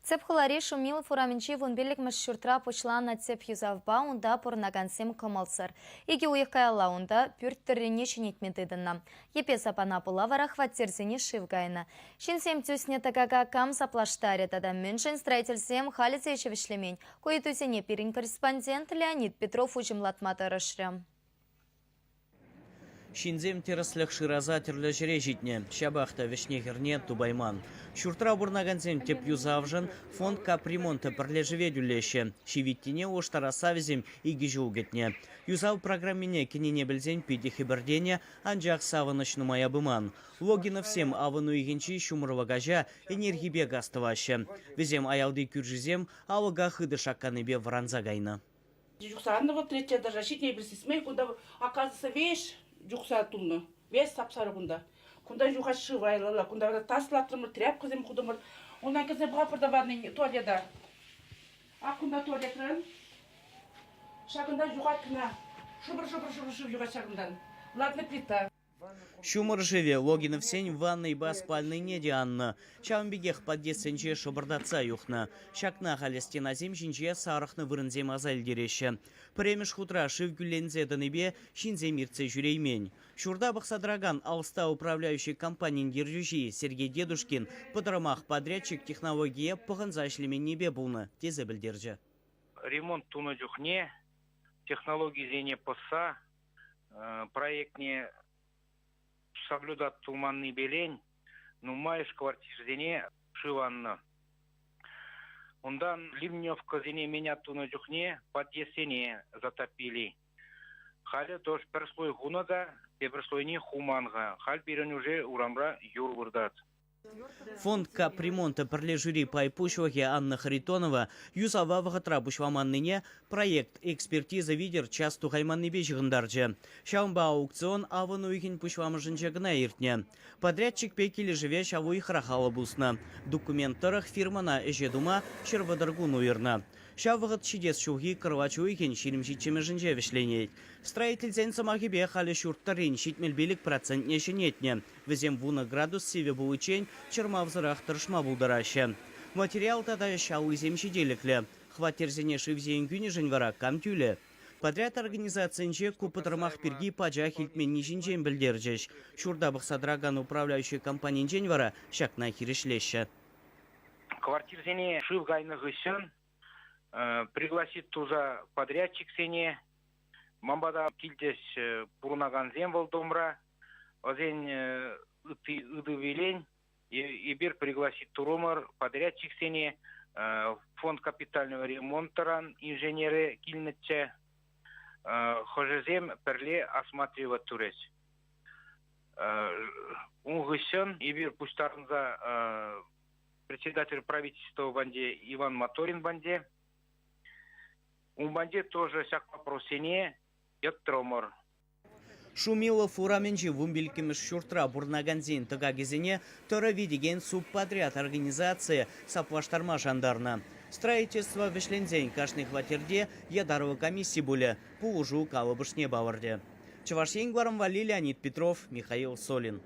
Цепхулари шумил фураменчи вунбелик машшуртра почлана цеп юзавба унда порнагансем комалсыр. Иги уйыққайла унда пүрттіріне шенетмедідінна. Епе сапана пулавара хваттерзіне шивгайна. Шинсем тюсне тагага кам саплаштаре тада мюншен строительсем халице вишлемень. Коетусене пирин корреспондент Леонид Петров ужимлатмата рашрям. Шинзем тераслях шираза терлі жіре житне, шабақта вешнегерне тубайман. Шуртра бурнагансем теп юзавжын фонд капремонты пірлежіве дүлеші. Шивиттіне оштараса візем игі жугетне. Юзав программине кенене білзен пидихи бірдене анжақ савынышны мая быман. Логина всем авыну игенчи шумырва гажа энергибе гастывашы. Візем аялды күржізем ауыға хыды шакканыбе вранза гайна. Жуксанова третья даже щитнее присмей, куда оказывается вещь. Жукса тулны, весь сапсары кунда. Кунда жуха шивайлала, кунда таслатырмыр, тряпка зем кудымыр. Онан кезде буға продаванный туалета. А кунда туалетрын, шагында жуха кына. Шубыр жуха шагындан. Ладно плита. Шумыр живе, логинов сень ванной баспальной неде Анна. Чаумбегех поддесенче шобырдаца юхна. Шакна халестена земжинче сарахны вырынзем азальдереше. Премеш хутра шив гюлензе даныбе шинземирце жюреймень. Шурда бахсадраган алста управляющий компаниин держущий Сергей Дедушкин подрамах подрядчик технология паханза шлеменнебе булны тезе білдерже. Ремонт туна дюхне, технологии зене поса, проектне соблюдать туманный белень, но маешь квартирзене шиванна. Ондан ливневка зене меня туна дюхне подъесене затопили. Халя тоже перслой гунада, перслой не хуманга. Халь берен уже урамра юрвырдат. Фонд капремонта пірлежүри пайпушвахе Анна Харитонова юзава вағытра бұшваманныне проект экспертиза видер часту хайманны бежігіндаржы. Шаумба аукцион авыну үйген пұшвамыжынчы гына ертне. Подрядчик пекелі живе шаву ихрахалы бұсна. Документтарах фирмана эжедума шырвадыргун уйырна. Шавығыт шидес шуғы кырвачу үйген ширимшитчемежінже вишленет. Строительзен самахибе халі шурттарын шитмелбелік процентне шенетне. Візем вуна градус севе бұлычен чермавзырах тұршма бұлдарашы. Материал тада шауы земшиделіклі. Хваттерзене шивзен күні жынвара камтюлі. Подряд организациянче купытырмах перги паджа хилтмен нижинчен білдерджеш. Шурда бұқсадраган управляющий компаниян женвара шакна хирешлеші. Квартирзене шивгайны ғышын пригласит туза подрядчик сене. Мамбада килдес пурнаган зем волдомра. Озен ыды велень. И бир пригласит турумар подрядчик сене. Фонд капитального ремонтаран инженеры кильнетче. Хожезем перле осматривать турец. Унгышын и бир пустарнза председатель правительства банде Иван Моторин банде. У банде тоже всяк вопросене яттромор. Шумила фураменчи вумбелькемеш шуртра бурнаганзин тагагезене тора видеген субподряд организации саплаштарма жандарна. Строительство вишлензень кашных ватерде ядарова комиссии буля пулужу калыбышне баварде. Чавашень Гварамвали, Леонид Петров, Михаил Солин.